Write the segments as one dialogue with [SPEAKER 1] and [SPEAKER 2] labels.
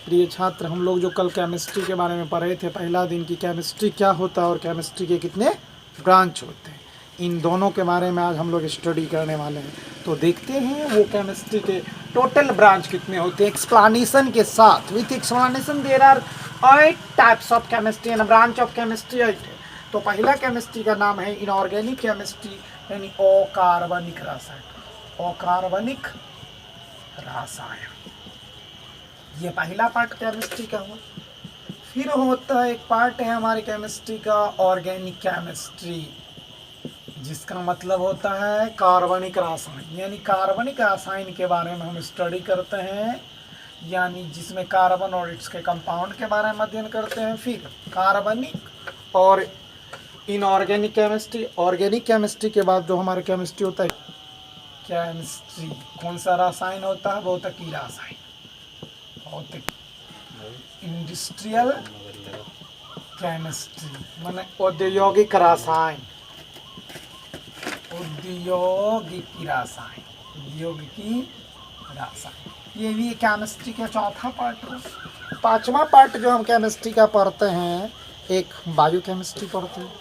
[SPEAKER 1] प्रिय छात्र, हम लोग जो कल केमिस्ट्री के बारे में पढ़े थे, पहला दिन की केमिस्ट्री क्या होता है और केमिस्ट्री के कितने ब्रांच होते हैं, इन दोनों के बारे में आज हम लोग स्टडी करने वाले हैं। तो देखते हैं वो केमिस्ट्री के टोटल ब्रांच कितने होते हैं एक्सप्लेनेशन के साथ। With explanation there are 8 types of chemistry and branch of chemistry 8 है। तो पहला केमिस्ट्री का नाम है इनऑर्गेनिक केमिस्ट्री यानी अकार्बनिक रसायन। अकार्बनिक रसायन, ये पहला पार्ट केमिस्ट्री का हुआ। फिर होता है एक पार्ट है हमारे केमिस्ट्री का ऑर्गेनिक केमिस्ट्री, जिसका मतलब होता है कार्बनिक रसायन, यानी कार्बनिक रसायन के बारे में हम स्टडी करते हैं, यानी जिसमें कार्बन और इसके कंपाउंड के बारे में अध्ययन करते हैं। फिर कार्बनिक और इनऑर्गेनिक केमिस्ट्री। ऑर्गेनिक केमिस्ट्री के बाद जो हमारा केमिस्ट्री होता है केमिस्ट्री, कौन सा रसायन होता है, भौतिकी रसायन, भौतिक इंडस्ट्रियल केमिस्ट्री माने औद्योगिक रसायन, औद्योगिक रसायन, औद्योगिकी रसायन। ये भी केमिस्ट्री का चौथा पार्ट है। पांचवा पार्ट जो हम केमिस्ट्री का पढ़ते हैं, एक बायो केमिस्ट्री पढ़ते हैं।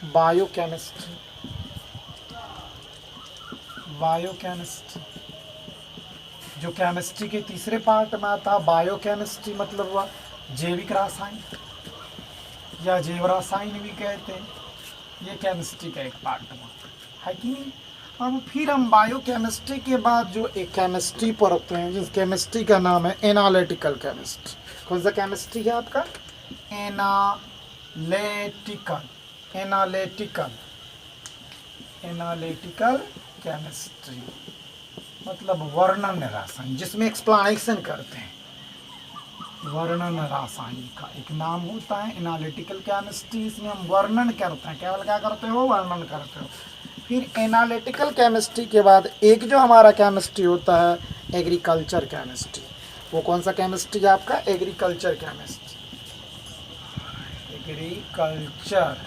[SPEAKER 1] बायो केमिस्ट्री, बायो केमिस्ट्री जो केमिस्ट्री के तीसरे पार्ट में आता। बायो केमिस्ट्री मतलब हुआ जैविक रसायन या जैव रसायन भी कहते हैं, ये केमिस्ट्री का एक पार्ट हुआ, है कि नहीं। अब फिर हम बायो केमिस्ट्री के बाद जो एक केमिस्ट्री पढ़ते हैं, जिस केमिस्ट्री का नाम है एनालिटिकल केमिस्ट्री। कौन सा केमिस्ट्री है आपका, एनालिटिकल, एनालिटिकल, एनालिटिकल केमिस्ट्री मतलब वर्णन रसायन, जिसमें एक्सप्लेनेशन करते हैं। वर्णन रसायन का एक नाम होता है एनालिटिकल केमिस्ट्री, इसमें हम वर्णन करते हैं, केवल क्या करते हो, वर्णन करते हो। फिर एनालिटिकल केमिस्ट्री के बाद एक जो हमारा केमिस्ट्री होता है एग्रीकल्चर केमिस्ट्री। वो कौन सा केमिस्ट्री है आपका, एग्रीकल्चर केमिस्ट्री, एग्रीकल्चर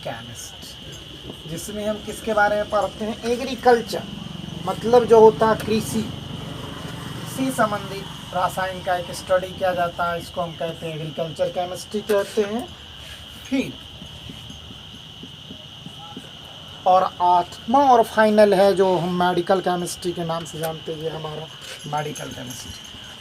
[SPEAKER 1] केमिस्ट्री, जिसमें हम किसके बारे में पढ़ते हैं, एग्रीकल्चर मतलब जो होता है कृषि से संबंधित रसायन का एक स्टडी किया जाता है, इसको हम कहते हैं एग्रीकल्चर केमिस्ट्री कहते हैं। फिर और आठवां और फाइनल है जो हम मेडिकल केमिस्ट्री के नाम से जानते हैं, ये हमारा मेडिकल केमिस्ट्री।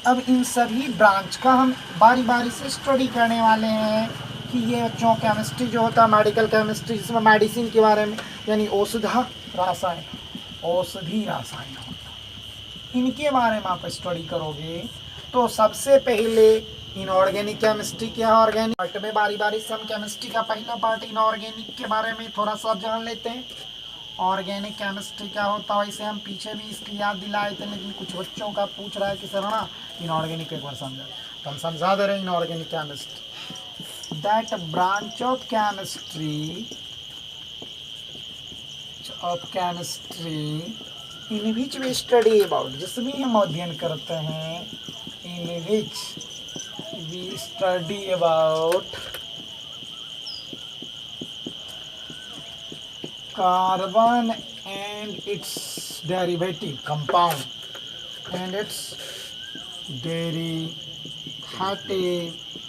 [SPEAKER 1] अब इन सभी ब्रांच का हम बारी बारी से स्टडी करने वाले हैं कि ये बच्चों केमिस्ट्री जो होता है मेडिकल केमिस्ट्री, जिसमें मेडिसिन के बारे में यानी औषधा रसायन, औषधि रसायन होता है, इनके बारे में आप स्टडी करोगे। तो सबसे पहले इनऑर्गेनिक केमिस्ट्री क्या है, ऑर्गेनिक पार्ट में बारी बारी से हम केमिस्ट्री का पहला पार्ट इनऑर्गेनिक के बारे में थोड़ा सा जान लेते हैं। ऑर्गेनिक केमिस्ट्री क्या होता है, वैसे हम पीछे भी इसकी याद दिलाए थे, लेकिन कुछ बच्चों का पूछ रहा है कि सर ना इनऑर्गेनिक एक बार समझा, तो हम समझा दे रहे हैं। Inorganic chemistry that branch of chemistry, of chemistry in which we study about, जिसमें हम अध्ययन करते हैं, in which we study about carbon and its derivative compound and its derivative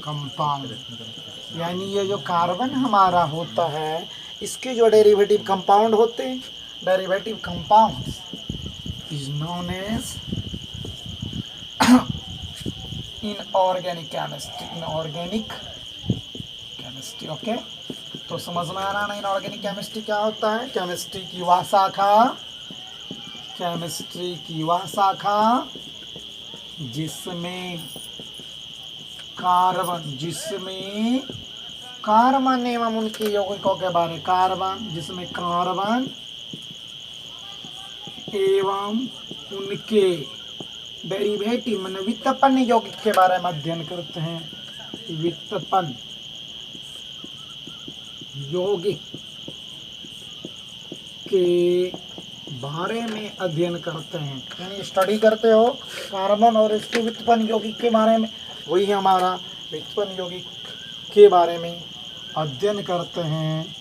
[SPEAKER 1] compound, यानी ये जो कार्बन हमारा होता है, इसके जो डेरिवेटिव कंपाउंड होते हैं, derivative compound is known as inorganic chemistry, inorganic chemistry. Okay, तो समझ में आ रहा ना इनऑर्गेनिक केमिस्ट्री क्या होता है। केमिस्ट्री की वह शाखा, केमिस्ट्री की वह शाखा जिसमें कार्बन, जिसमें कार्बन एवं उनके यौगिकों के बारे में, कार्बन जिसमें कार्बन एवं उनके डेरिवेटिव में व्युत्पन्न यौगिक के बारे में अध्ययन करते हैं। व्युत्पन्न यौगिक के बारे में अध्ययन करते हैं, यानी स्टडी करते हो कार्बन और इसके व्युत्पन्न यौगिक के बारे में, वही हमारा व्युत्पन्न यौगिक के बारे में अध्ययन करते हैं।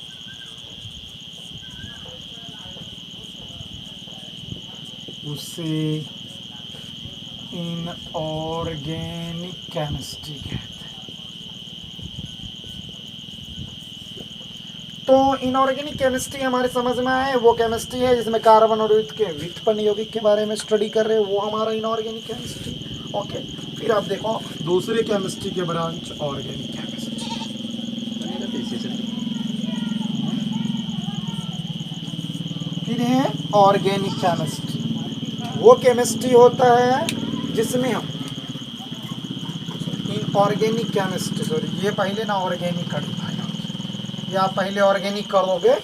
[SPEAKER 1] उसे इनऑर्गेनिक केमिस्ट्री कहते हैं। तो इनऑर्गेनिक केमिस्ट्री हमारे समझ में आए, वो केमिस्ट्री है जिसमें कार्बन और युद्ध के व्युत्पन्न यौगिक के बारे में स्टडी कर रहे हैं, वो हमारा इनऑर्गेनिक केमिस्ट्री। ओके, फिर आप देखो दूसरे केमिस्ट्री के ब्रांच ऑर्गेनिक केमिस्ट्री। फिर है ऑर्गेनिक केमिस्ट्री, वो केमिस्ट्री होता है जिसमें हम इनऑर्गेनिक केमिस्ट्री, सॉरी ये पहले ना ऑर्गेनिक का डिफाइन होगी, या आप पहले ऑर्गेनिक करोगे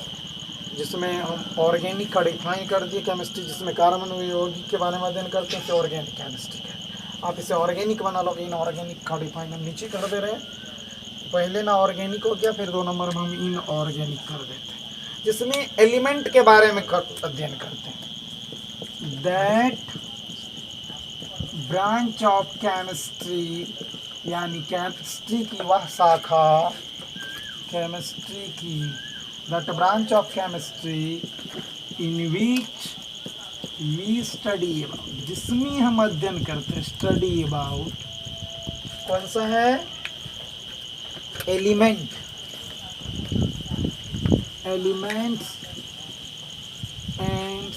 [SPEAKER 1] जिसमें हम ऑर्गेनिक का डिफाइन कर दिए केमिस्ट्री जिसमें कार्बन यौगिक के बारे में अध्ययन करते हैं, ऑर्गेनिक केमिस्ट्री है। आप इसे ऑर्गेनिक बना लोगे, इनऑर्गेनिक का डिफाइन हम नीचे कर दे रहे हैं, पहले ना ऑर्गेनिक हो गया, फिर 2 नंबर में हम इनऑर्गेनिक कर देते हैं जिसमें एलिमेंट के बारे में अध्ययन करते हैं। दैट ब्रांच ऑफ केमिस्ट्री, यानी केमिस्ट्री की वह शाखा, केमिस्ट्री की that branch of chemistry in which we study about, जिसमें हम अध्ययन करते हैं, स्टडी अबाउट, कौन सा है, element, elements and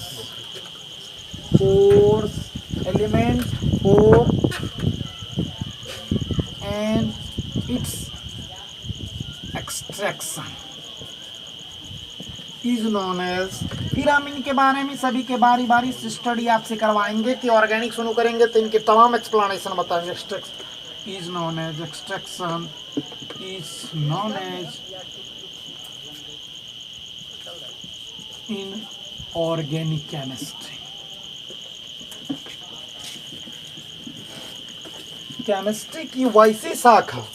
[SPEAKER 1] force, element four and its extraction is known as. फिर हम इनके बारे में सभी के बारी बारी से स्टडी आपसे करवाएंगे कि ऑर्गेनिक शुरू करेंगे तो इनके तमाम एक्सप्लेनेशन बताएंगे। Is known as extraction, is known as inorganic chemistry. Chemistry की वैसी शाखा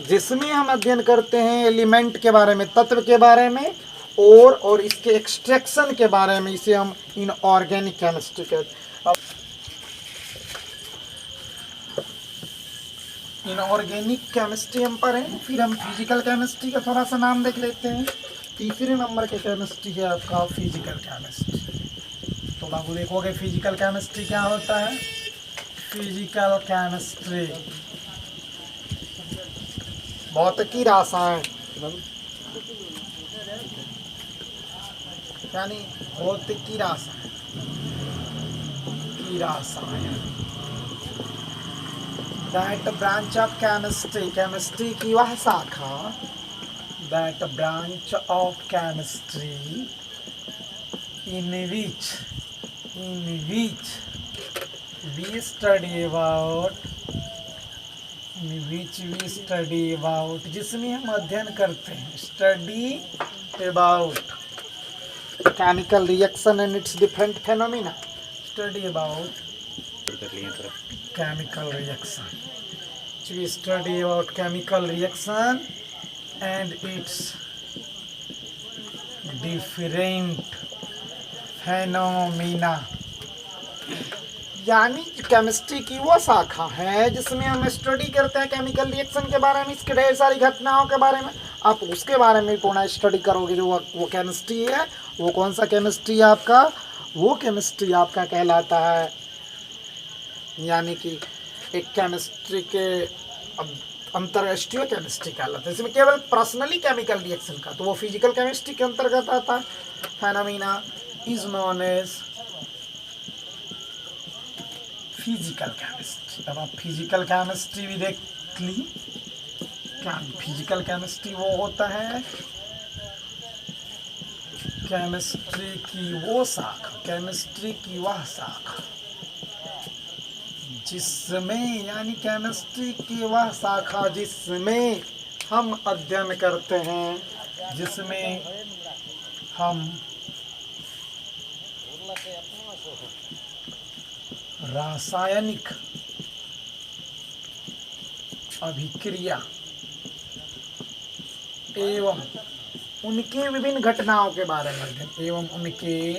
[SPEAKER 1] जिसमें हम अध्ययन करते हैं एलिमेंट के बारे में, तत्व के बारे में और इसके एक्सट्रैक्शन के बारे में, इसे हम इनऑर्गेनिक केमिस्ट्री कहते हैं। इनऑर्गेनिक केमिस्ट्री हम पर है, फिर हम फिजिकल केमिस्ट्री का थोड़ा सा नाम देख लेते हैं। तीसरे नंबर के केमिस्ट्री है आपका फिजिकल केमिस्ट्री। तो बाबू देखोगे फिजिकल केमिस्ट्री क्या होता है। फिजिकल केमिस्ट्री भौतिकी रसायन, यानी भौतिकी रसायन की रसायन। That branch of chemistry, chemistry की वह शाखा, that branch of chemistry in which we study about, जिसमें हम अध्ययन करते हैं, study about chemical reaction and it's different phenomena, study about chemical reaction, we study about chemical reaction and its different phenomena। यानी chemistry की वो शाखा है जिसमें हम स्टडी करते हैं केमिकल रिएक्शन के बारे में, इसके ढेर सारी घटनाओं के बारे में। आप उसके बारे में पूर्ण स्टडी करोगे। जो वो केमिस्ट्री है, वो कौन सा केमिस्ट्री है आपका, वो केमिस्ट्री आपका कहलाता है, यानी कि एक केमिस्ट्री के अंतरराष्ट्रीय केमिस्ट्री कहलाता है, इसमें केवल पर्सनली केमिकल रिएक्शन का, तो वो फिजिकल केमिस्ट्री के अंतर्गत आता है। Phenomena is known as physical chemistry. अब आप फिजिकल केमिस्ट्री भी देख ली, क्या फिजिकल केमिस्ट्री वो होता है केमिस्ट्री की वो शाखा, केमिस्ट्री की वह शाखा जिसमें, यानी केमिस्ट्री की वह शाखा जिसमें हम अध्ययन करते हैं, जिसमें हम रासायनिक अभिक्रिया एवं उनके विभिन्न घटनाओं के बारे में अध्ययन, एवं उनके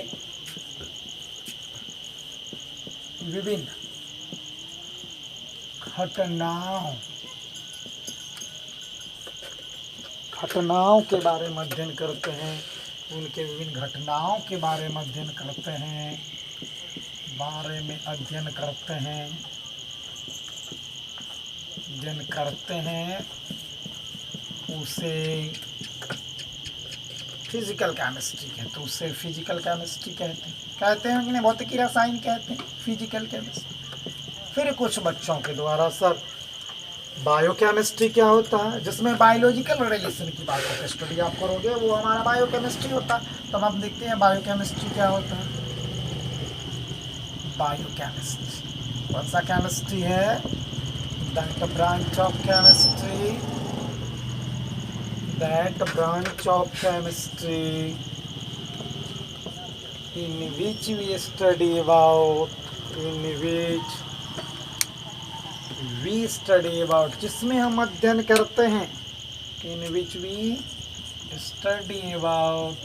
[SPEAKER 1] विभिन्न घटनाओं के बारे में अध्ययन करते हैं, उनके विभिन्न घटनाओं के बारे में अध्ययन करते हैं, अध्ययन करते हैं उसे फिजिकल केमिस्ट्री कहते हैं। उसे फिजिकल केमिस्ट्री कहते हैं कि नहीं, भौतिकी रसायन कहते हैं, फिजिकल केमिस्ट्री। फिर कुछ बच्चों के द्वारा सर बायोकेमिस्ट्री क्या होता है, जिसमें बायोलॉजिकल रिलेशन की बात करके स्टडी आप करोगे, वो हमारा बायोकेमिस्ट्री होता है। तो हम देखते हैं बायोकेमिस्ट्री क्या होता है। बायोकेमिस्ट्री कौन सा केमिस्ट्री है? That branch of chemistry, that branch of chemistry in which we study about, in which we study about, जिसमें हम अध्ययन करते हैं, in which we study about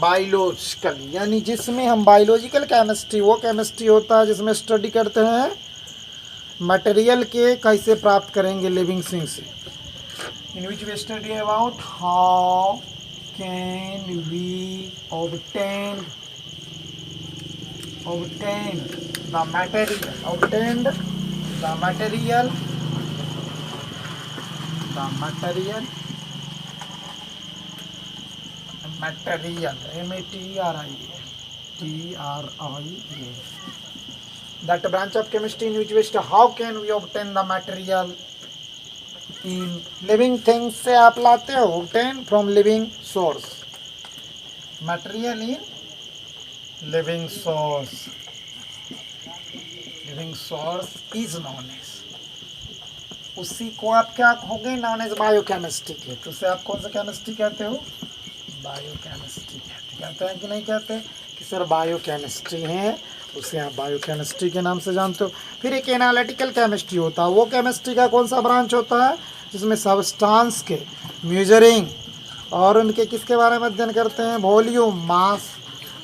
[SPEAKER 1] biological, यानी जिसमें हम बायोलॉजिकल केमिस्ट्री, वो केमिस्ट्री होता है जिसमें स्टडी करते हैं मटेरियल के कैसे प्राप्त करेंगे लिविंग थिंग से। In which we study about how can we obtain the material, obtained the material MATRIA, that branch of chemistry in which we study how can we obtain the material in living things से आप लाते हो, obtain from living source, material in living source is known as, उसी को आप क्या कहोगे, known as biochemistry के। तो उसे आप कौन सा केमिस्ट्री कहते हो? बायोकेमिस्ट्री कहते हैं कि नहीं कहते कि सर बायोकेमिस्ट्री है, उसे आप बायोकेमिस्ट्री के नाम से जानते हो। फिर एक एनालिटिकल केमिस्ट्री होता है, वो केमिस्ट्री का कौन सा ब्रांच होता है जिसमें सब्सटेंस के मेजरिंग और उनके किसके बारे में अध्ययन करते हैं, वॉल्यूम, मास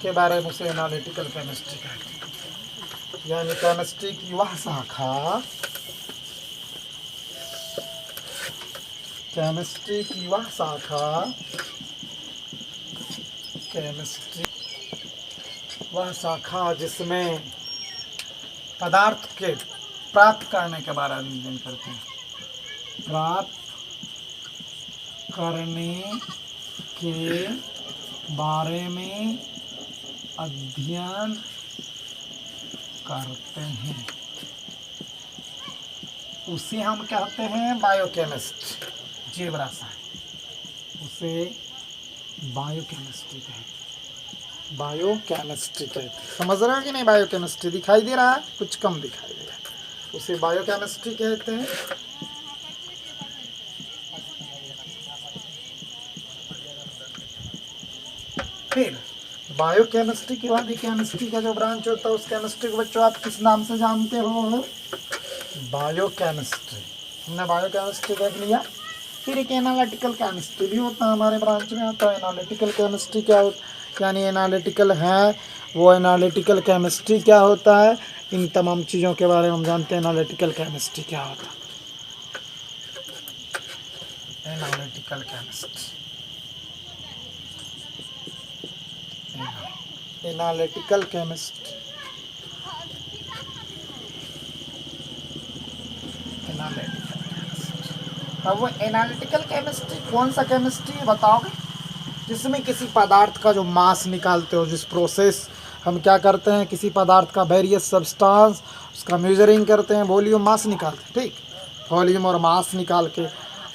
[SPEAKER 1] के बारे में, उसे एनालिटिकल केमिस्ट्री कहते हैं। यानी केमिस्ट्री की वह शाखा, केमिस्ट्री की वह शाखा, केमिस्ट्री वह शाखा जिसमें पदार्थ के प्राप्त करने के बारे में अध्ययन करते हैं, प्राप्त करने के बारे में अध्ययन करते हैं, उसे हम कहते हैं बायोकेमिस्ट्री, जीव रसायन, उसे बायोकेमिस्ट्री कहते हैं, बायोकेमिस्ट्री कहते हैं। समझ रहे हो कि नहीं? बायोकेमिस्ट्री दिखाई दे रहा है, कुछ कम दिखाई दे रहा है, उसे बायोकेमिस्ट्री कहते हैं। फिर बायोकेमिस्ट्री के बाद केमिस्ट्री का जो ब्रांच होता है, उस केमिस्ट्री को बच्चों आप किस नाम से जानते हो? बायोकेमिस्ट्री। हमने बायोकेमिस्ट्री देख लिया। फिर एक एनालिटिकल केमिस्ट्री भी होता है, हमारे ब्रांच में आता है। एनालिटिकल केमिस्ट्री क्या होता है, यानी एनालिटिकल है वो एनालिटिकल केमिस्ट्री क्या होता है, इन तमाम चीज़ों के बारे में हम जानते हैं। एनालिटिकल केमिस्ट्री क्या होता है, एनालिटिकल केमिस्ट्री, एनालिटिकल केमिस्ट्री, अब वो एनालिटिकल केमिस्ट्री कौन सा केमिस्ट्री है बताओगे? जिसमें किसी पदार्थ का जो मास निकालते हो, जिस प्रोसेस हम क्या करते हैं, किसी पदार्थ का वेरियस सब्सटेंस, उसका मेजरिंग करते हैं, वॉल्यूम, मास निकालते हैं, ठीक, वॉल्यूम और मास निकाल के,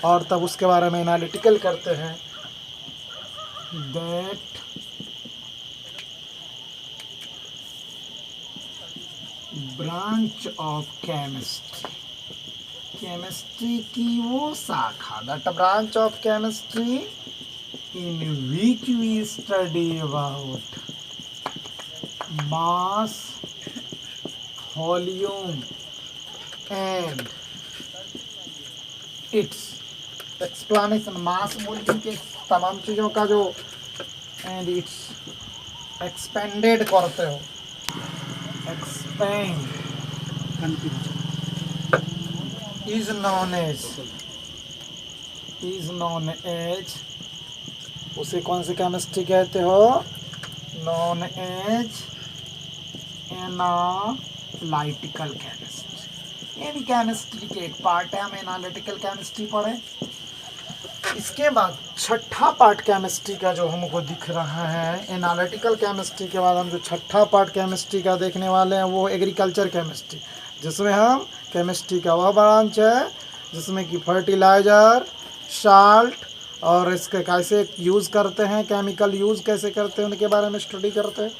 [SPEAKER 1] और तब उसके बारे में एनालिटिकल करते हैं। That branch of chemistry, chemistry की वो शाखा, that branch of chemistry in which we study about mass, volume and its explanation, mass volume के तमाम चीज़ों का जो एंड इट्स एक्सपेंडेड करते हो, एक्सपेंड is known as, उसे कौन सी केमिस्ट्री कहते हो? Known as analytical analytical chemistry, ये भी केमिस्ट्री के एक पार्ट है। हम एनालिटिकल केमिस्ट्री पढ़े। इसके बाद छठा पार्ट केमिस्ट्री का जो हमको दिख रहा है, एनालिटिकल केमिस्ट्री के बाद हम जो छठा पार्ट केमिस्ट्री का देखने वाले हैं वो एग्रीकल्चर केमिस्ट्री, जिसमें हम केमिस्ट्री का वह ब्रांच है जिसमें कि फर्टिलाइज़र, साल्ट और इसके कैसे यूज़ करते हैं, केमिकल यूज़ कैसे करते हैं, उनके बारे में स्टडी करते हैं।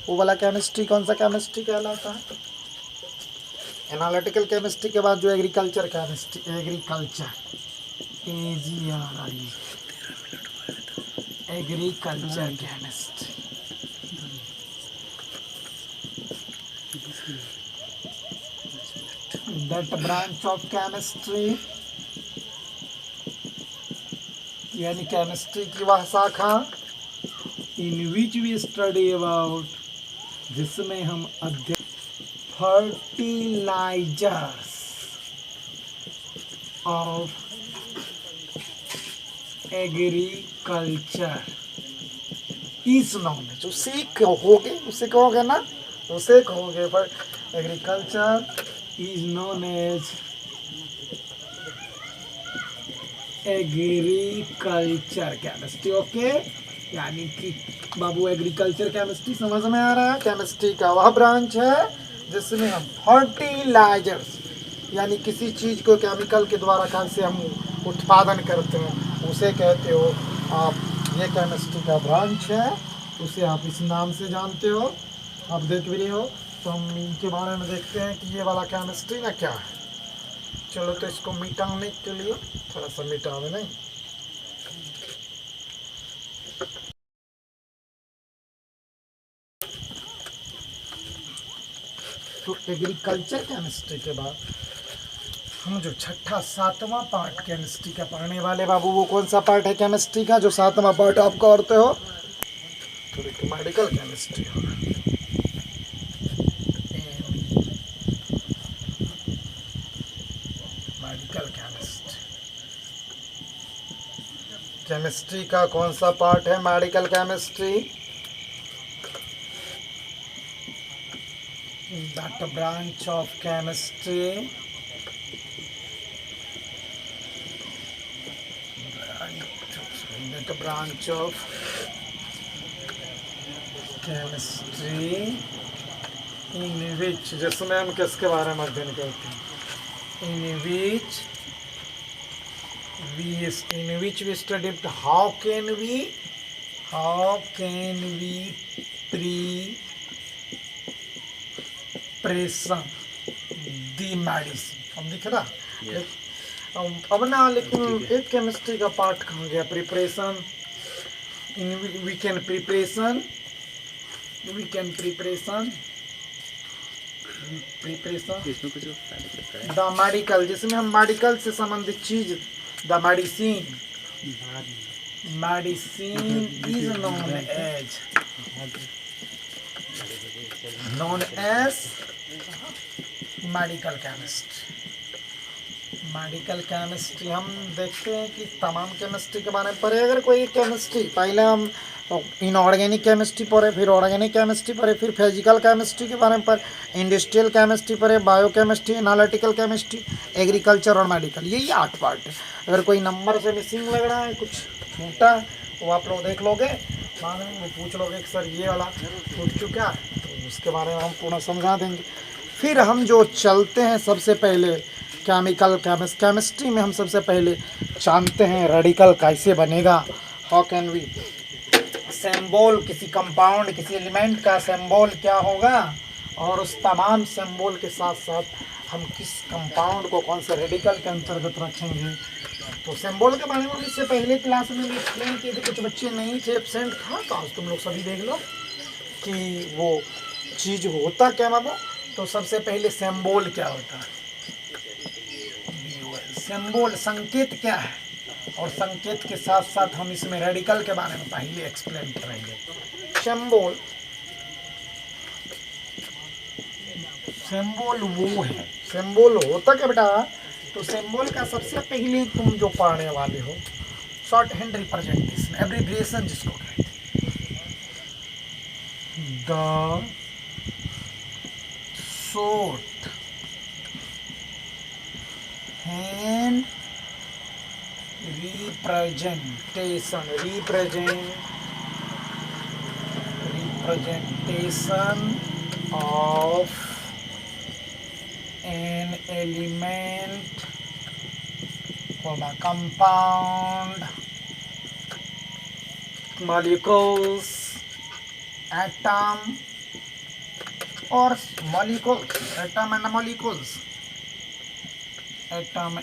[SPEAKER 1] वो वाला केमिस्ट्री कौन सा केमिस्ट्री कहलाता है? एनालिटिकल केमिस्ट्री के बाद जो agriculture chemistry, agriculture agriculture chemistry, that branch of chemistry, यानी केमिस्ट्री की वह शाखा in which we study about, जिसमें हम अध्ययन fertilisers of agriculture is known, उसे कहोगे ना, उसे कहोगे पर agriculture is known as agriculture chemistry. Okay, यानी कि बाबू एग्रीकल्चर केमिस्ट्री समझ में आ रहा है? केमिस्ट्री का वह ब्रांच है जिसमें हम फर्टिलाइजर्स, यानी किसी चीज को केमिकल के द्वारा कैसे हम उत्पादन करते हैं उसे कहते हो आप। ये केमिस्ट्री का ब्रांच है, उसे आप इस नाम से जानते हो। आप देख भी रहे हो, तो हम इनके बारे में देखते हैं कि ये वाला केमिस्ट्री ना क्या है। चलो तो इसको मिटाने के लिए थोड़ा सा मिटा दें, नहीं तो एग्रीकल्चर केमिस्ट्री के बाद हम जो छठा सातवां पार्ट केमिस्ट्री का पढ़ने वाले बाबू, वो कौन सा पार्ट है केमिस्ट्री का जो सातवां पार्ट आप करते हो? तो मेडिकल केमिस्ट्री होगा। मेडिकल केमिस्ट्री, केमिस्ट्री का कौन सा पार्ट है? Medical chemistry, that branch of chemistry, that branch of chemistry in which, जिसमें हम किसके बारे में अध्ययन करते हैं? in which we studied how can we preparation the medicine. अब दिख रहा अब ना, लेकिन एक केमिस्ट्री का पार्ट कहाँ गया? Preparation, in we can preparation the medical, जिसमें हम मेडिकल से संबंधित चीज, the medicine is known as medical chemistry. हम देखते हैं कि तमाम केमिस्ट्री के बारे में पढ़े। अगर कोई केमिस्ट्री, पहले हम इनऑर्गेनिक केमिस्ट्री पढ़े, फिर ऑर्गेनिक केमिस्ट्री पढ़े, फिर फिजिकल केमिस्ट्री के बारे में पढ़े, इंडस्ट्रियल केमिस्ट्री पढ़े, बायोकेमिस्ट्री, एनालिटिकल केमिस्ट्री, एग्रीकल्चर और मेडिकल, यही 8 पार्ट है। अगर कोई नंबर से मिसिंग लग रहा है, कुछ छूटा है, वो आप लोग देख लोगे, बाद में वो पूछ लोगे कि सर ये वाला छूट चुका है, तो उसके बारे में हम पूरा समझा देंगे। फिर हम जो चलते हैं सबसे पहले केमिकल केमिस्ट्री में, हम सबसे पहले जानते हैं रेडिकल कैसे बनेगा। हाउ कैन वी सिंबल, किसी कंपाउंड, किसी एलिमेंट का सिंबल क्या होगा, और उस तमाम सिंबल के साथ साथ हम किस कंपाउंड को कौन से रेडिकल के अंतर्गत रखेंगे। तो सिंबल के बारे में इससे पहले क्लास में एक्सप्लेन किए थे, कुछ बच्चे नहीं थे, एब्सेंट था, तो आज तुम लोग सभी देख लो कि वो चीज़ होता क्या बाबू। तो सबसे पहले सिंबल क्या होता है? सिंबल संकेत क्या है, और संकेत के साथ साथ हम इसमें रेडिकल के बारे में पहले एक्सप्लेन करेंगे। सिंबल वो है, सिंबल होता क्या बेटा? तो सिंबल का सबसे पहले तुम जो पढ़ने वाले हो, शॉर्ट हैंड रिप्रेजेंटेशन, एब्रिविएशन जिसको कहते हैं, the short hand representation of an element or the compound, molecules, atom or molecules, atom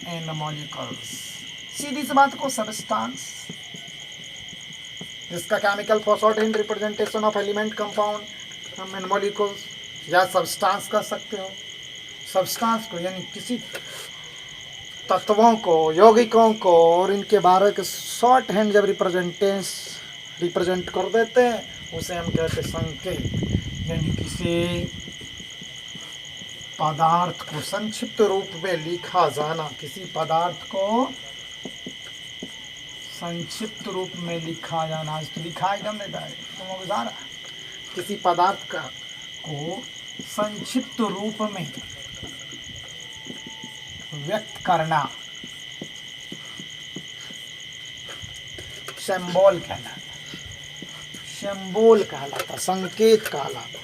[SPEAKER 1] and molecules. सीधी सी बात को सब्सटेंस, जिसका chemical for short hand representation of element, compound and molecules, या substance कर सकते हो। सब्सटेंस को यानी किसी तत्वों को, यौगिकों को और इनके बारे के शॉर्ट हैंड जब रिप्रेजेंट कर देते हैं उसे हम कहते हैं संकेत। यानी किसी पदार्थ को संक्षिप्त रूप में लिखा जाना, किसी पदार्थ को संक्षिप्त रूप में लिखा जाना। आज तो लिखा एकदम देता है किसी पदार्थ को संक्षिप्त रूप में व्यक्त करना सिंबल कहलाता, संकेत कहलाता,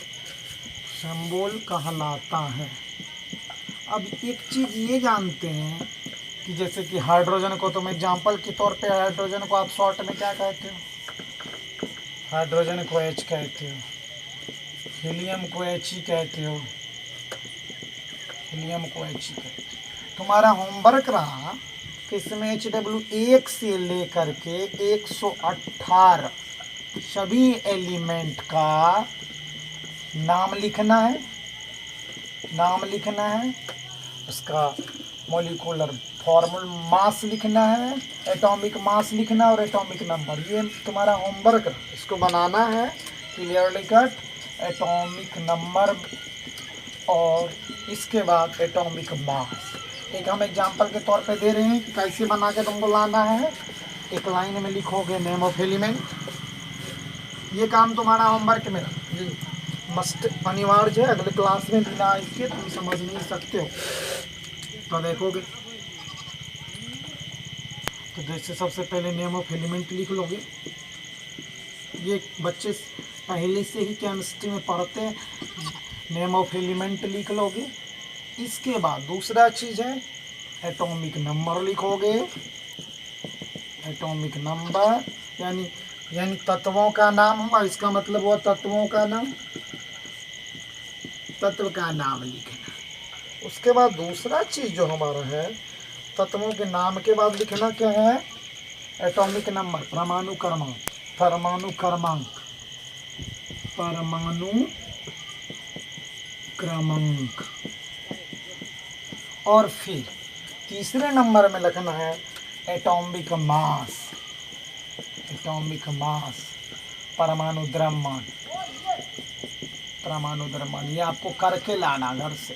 [SPEAKER 1] सिंबल कहलाता है। अब एक चीज ये जानते हैं कि जैसे कि हाइड्रोजन को, तुम एग्जाम्पल के तौर पे हाइड्रोजन को आप शॉर्ट में क्या कहते हो? हाइड्रोजन को H कहते हो, हीलियम को H ही कहते हो, तुम्हारा होमवर्क रहा कि इसमें HW 1 से लेकर के 118 सभी एलिमेंट का नाम लिखना है, उसका मॉलिक्यूलर फॉर्मूल मास लिखना है, एटॉमिक मास लिखना और एटॉमिक नंबर। ये तुम्हारा होमवर्क है, इसको बनाना है क्लियरली कट। एटॉमिक नंबर और इसके बाद एटॉमिक मास। एक हम एग्जांपल के तौर पे दे रहे हैं कि कैसे बना के तुमको लाना है। एक लाइन में लिखोगे नेम ऑफ एलिमेंट। ये काम तुम्हारा होमवर्क में मस्ट अनिवार्य है, अगले क्लास में बिना इसके तुम समझ नहीं सकते हो। तो देखोगे तो जैसे सबसे पहले नेम ऑफ एलिमेंट लिख लोगे। ये बच्चे पहले से ही केमिस्ट्री में पढ़ते हैं, नेम ऑफ एलिमेंट लिख लोगे। इसके बाद दूसरा चीज़ है एटॉमिक नंबर लिखोगे। एटॉमिक नंबर यानी तत्वों का नाम हुआ, इसका मतलब वो तत्वों का नाम, तत्व का नाम लिखना। उसके बाद दूसरा चीज़ जो हमारा है, तत्वों के नाम के बाद लिखना क्या है? एटॉमिक नंबर, परमाणु क्रमांक। और फिर तीसरे नंबर में लिखना है एटॉमिक मास, परमाणु द्रव्यमान। ये आपको करके लाना घर से।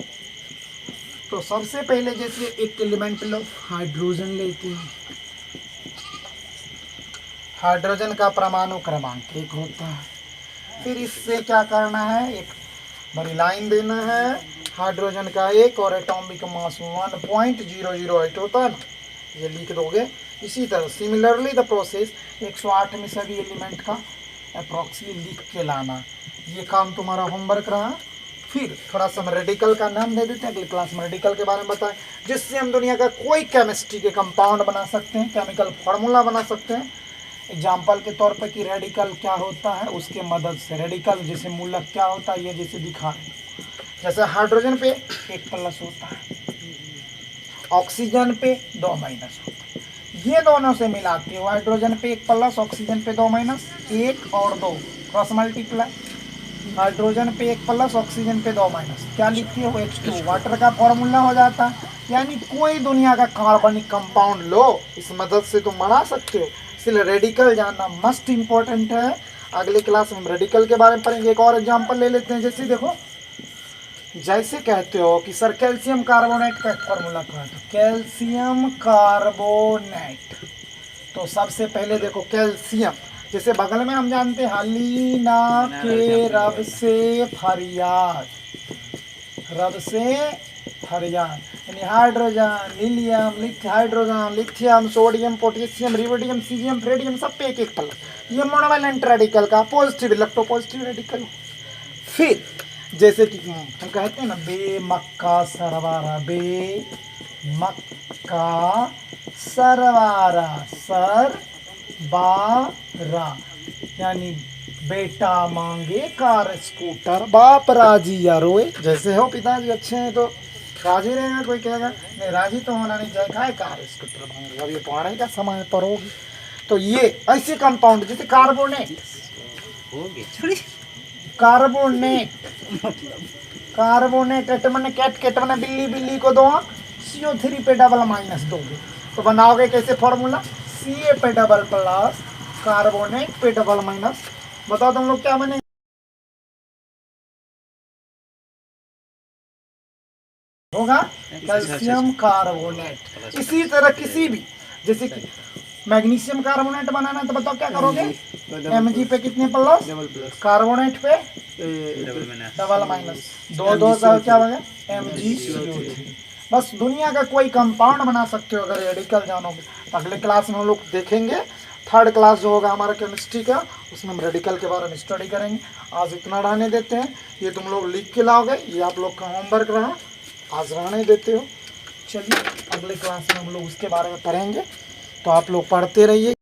[SPEAKER 1] तो सबसे पहले जैसे एक एलिमेंट लो, हाइड्रोजन लेते हैं। हाइड्रोजन का परमाणु क्रमांक 1 होता है। फिर इससे क्या करना है, एक बड़ी लाइन देना है, हाइड्रोजन का 1 और एटॉमिक मास 1.008 होता है ना, ये लिख दोगे। इसी तरह सिमिलरली द प्रोसेस 108 में सभी एलिमेंट का अप्रॉक्सीमेट लिख के लाना। ये काम तुम्हारा होमवर्क रहा। फिर थोड़ा सा रेडिकल का नाम दे देते हैं, अगली क्लास में रेडिकल के बारे में बताएं, जिससे हम दुनिया का कोई केमिस्ट्री के कंपाउंड बना सकते हैं, केमिकल फार्मूला बना सकते हैं। एग्जाम्पल के तौर पे कि रेडिकल क्या होता है, उसके मदद से रेडिकल जैसे मूलक क्या होता है, ये जैसे दिखाएं। जैसे हाइड्रोजन पे 1+ होता है, ऑक्सीजन पे 2- होता है। ये दोनों से मिलाते हो, हाइड्रोजन पे 1+, ऑक्सीजन पे 2-, 1 और 2 क्रॉस मल्टीप्लाई। हाइड्रोजन पे 1+, ऑक्सीजन पे 2-, क्या लिखते हो? H2, वाटर का फॉर्मूला हो जाता है। यानी कोई दुनिया का कार्बनिक कंपाउंड लो, इस मदद से तुम बना सकते हो। इसलिए रेडिकल जानना मस्ट इम्पोर्टेंट है। अगले क्लास में हम रेडिकल के बारे में पढ़ेंगे। एक और एग्जांपल ले लेते हैं। जैसे देखो, जैसे कहते हो कि सर कैल्शियम कार्बोनेट का फॉर्मूला क्या है, कैल्शियम कार्बोनेट। तो सबसे पहले देखो कैल्शियम, जैसे बगल में हम जानते हैं हलीना के रब से फरियाद, रब से हरियान, यानी hydrogen, helium, hydrogen, lithium, sodium, potassium, rubidium, caesium, radium, सब पे एक एक प्लस। ये मोनोवैलेंट रेडिकल का पॉजिटिव इलेक्ट्रोपॉजिटिव रेडिकल। फिर जैसे कि हम कहते हैं ना बेमक्का सरवारा, बेमक्का सरवारा, सर बारा, यानी बेटा मांगे कार स्कूटर, बाप राजी या रोए। जैसे हो पिताजी अच्छे हैं तो राजी रहेगा, कोई कहेगा नहीं राजी तो होना नहीं चाहिए, खाए कार स्कूटर मांगे, अब ये पढ़ाई का समय पर होगी। तो ये ऐसे कंपाउंड जैसे carbonate, carbonate, carbonate atom cat cat बना बिल्ली बिल्ली को दो CO3 पे डबल माइनस दोगे तो बनाओगे कैसे फॉर्मूला, Ca पे डबल प्लस कार्बोनेट पे डबल माइनस। बताओ तुम लोग क्या बने होगा, कैल्शियम कार्बोनेट। इसी तरह किसी भी जैसे कि मैग्नीशियम कार्बोनेट बनाना तो बताओ क्या करोगे, Mg पे कितने प्लस, कार्बोनेट पे डबल माइनस, दो दो का क्या बनेगा MgCO3। बस दुनिया का कोई कंपाउंड बना सकते हो अगर रेडिकल जानोगे। अगले क्लास में हम लोग देखेंगे, थर्ड क्लास जो होगा हमारा केमिस्ट्री का, उसमें हम रेडिकल के बारे में स्टडी करेंगे। आज इतना रहने देते हैं, ये तुम लोग लिख के लाओगे, ये आप लोग का होमवर्क रहा, आज रहने देते हो। चलिए अगले क्लास में हम लोग उसके बारे में पढ़ेंगे, तो आप लोग पढ़ते रहिए।